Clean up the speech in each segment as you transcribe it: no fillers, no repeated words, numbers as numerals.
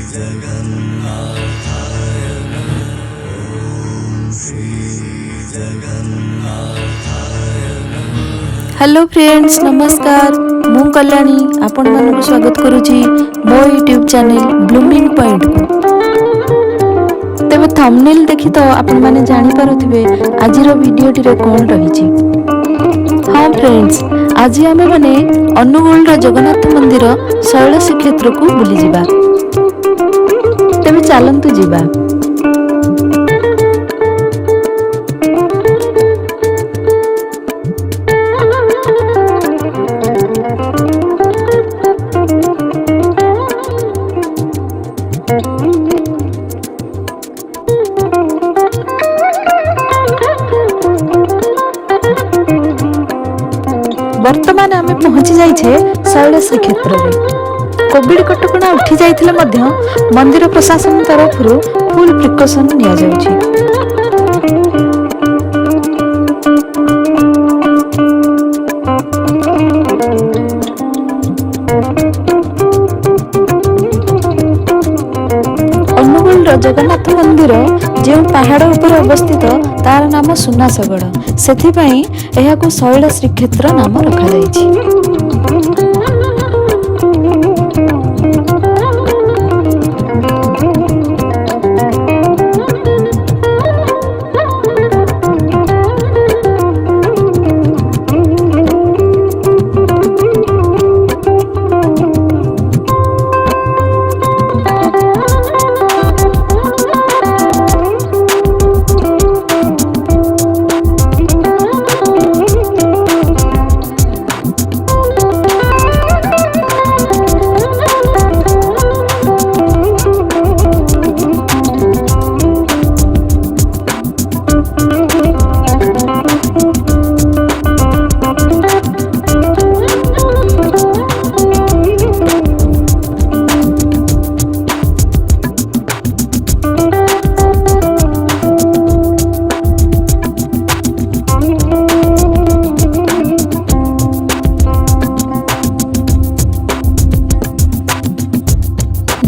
Hello friends, नमस्कार। मु कल्याणी आपण मानक स्वागत करुची मो यूट्यूब चैनल ब्लूमिंग पॉइंट को। तेबे थंबनेल देखि तो आपण माने जानि पारुथिबे आजिर वीडियोटी रे कोन रहिची। हां फ्रेंड्स, आज आमे माने अनुगुल रो जगन्नाथ मंदिर शैल श्रीक्षेत्र को बुली जिबा। तेबे चलंतु जिबा। वर्तमान आमे पहुंची जाइछे शैल श्रीक्षेत्र रे। कोविड कटकणा उठी जाइथिले मध्य मंदिर प्रशासन तरफ फुल प्रिकॉशन निया जाउछि। अनुगुल जगन्नाथ मंदिर जो पहाड़ उपर अवस्थित तार नाम सुनासगढ़, सेथि पई एहाको शैल श्रीक्षेत्र नाम रखा जाइछि।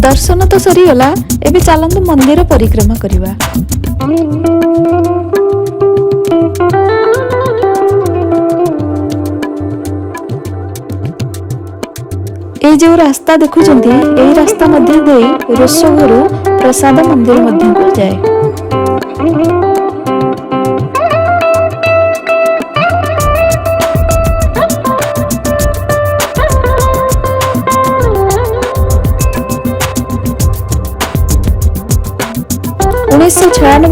दर्शन तो सरीगला, एबे चलंतु मंदिर परिक्रमा करिबा। ए जो रास्ता देखुचंती, एही रास्ता मध्य देई रोसघरु प्रसाद मंदिर मध्य को जाए।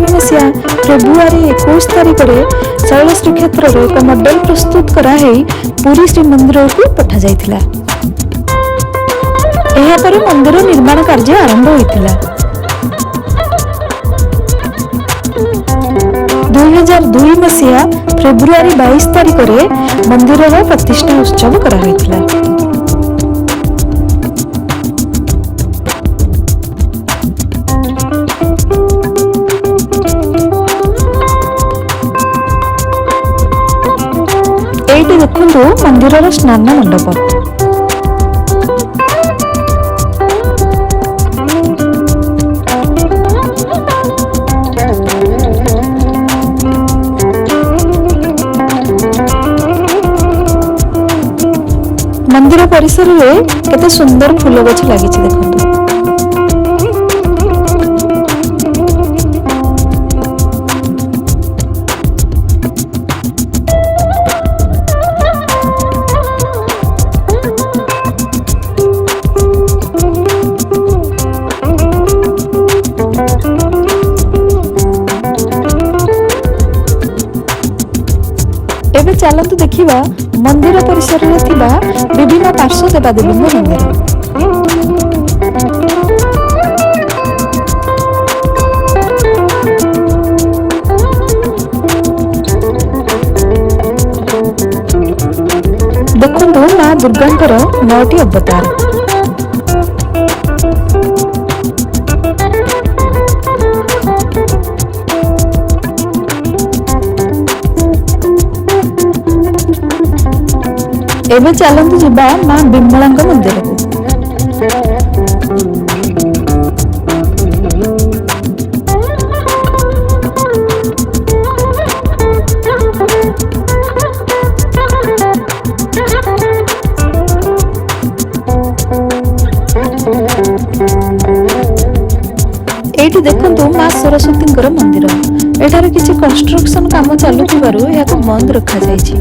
मसीहा फेब्रुआरी 21 तारिख में शैल श्रीक्षेत्र एक मॉडल प्रस्तुत कराई पुरी श्री मंदिर को पठा जाइथिला। एहा पर मंदिर निर्माण कार्य आरंभ होइथिला। 2002 मसीहा फेब्रुआरी 22 तारिख में मंदिर प्रतिष्ठा उत्सव करा होइथिला। देखु मंदिर स्नान मंडप। मंदिर परिसर में केते सुंदर फूल गछ लगी देखो। एबे चलंतु देखिबा मंदिर परिसर में थिबा विभिन्न पार्श्व देवादेवी मंदिर। देखंतु मां दुर्गांकर 9टी अवतार। एबे चलंतु जिबा मां बिमलांक मंदिर को। ଏଇଠି ଦେଖନ୍ତୁ ମା ସରସ୍ୱତୀଙ୍କର ମନ୍ଦିର। ଏଠାରେ କିଛି କନଷ୍ଟ୍ରକ୍ସନ କାମ ଚାଲୁଥିବାରୁ ଏହାକୁ ବନ୍ଦ ରଖାଯାଇଛି।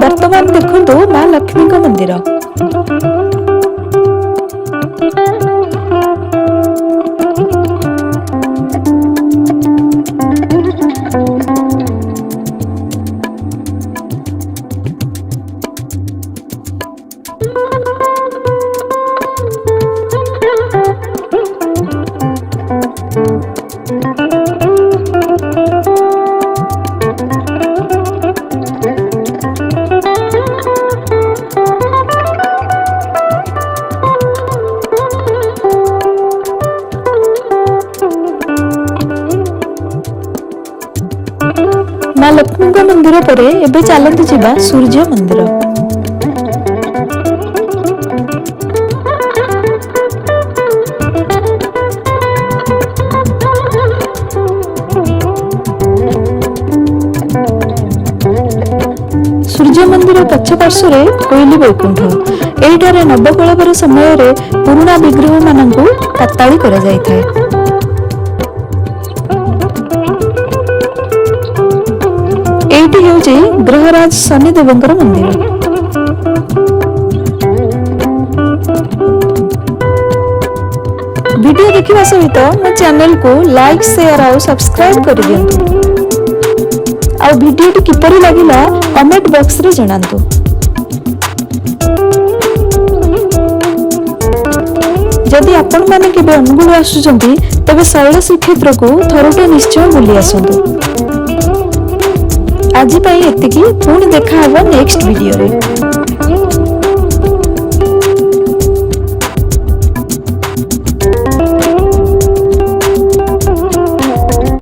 ବର୍ତ୍ତମାନ ଦେଖନ୍ତୁ ମା ଲକ୍ଷ୍ମୀଙ୍କ ମନ୍ଦିର। ମା ଲକ୍ଷ୍ମୀଙ୍କ ମନ୍ଦିର ପରେ ଏବେ ଚାଲନ୍ତୁ ଯିବା ସୂର୍ଯ୍ୟ ମନ୍ଦିର। ସୂର୍ଯ୍ୟ ମନ୍ଦିର ପଛ ପାର୍ଶ୍ୱରେ କୋଇଲି ବୈକୁଣ୍ଠ। ଏଇଠାରେ ନବକଳେବର ସମୟରେ ପୁରୁଣା ବିଗ୍ରହ ମାନଙ୍କୁ ପାତାଳି କରାଯାଇଥାଏ। ଏଇଠି ହେଉଛି ଗ୍ରହରାଜ ଶନିଦେବଙ୍କର ମନ୍ଦିର। ଭିଡିଓ ଦେଖିବା ସହିତ ମୋ ଚ୍ୟାନେଲକୁ ଲାଇକ୍ ସେୟାର ଆଉ ସବସ୍କ୍ରାଇବ କରିଦିଅନ୍ତୁ। ଆଉ ଭିଡିଓଟି କିପରି ଲାଗିଲା କମେଣ୍ଟ ବକ୍ସରେ ଜଣାନ୍ତୁ। ଯଦି ଆପଣମାନେ କେବେ ଅନୁଗୁଳ ଆସୁଛନ୍ତି ତେବେ ଶୈଳ ଶ୍ରୀକ୍ଷେତ୍ରକୁ ଥରୁଟେ ନିଶ୍ଚୟ ବୁଲି ଆସନ୍ତୁ। ଆଜି ପାଇଁ ଏତିକି, ପୁଣି ଦେଖା ହେବ ନେକ୍ସଟ ଭିଡିଓରେ।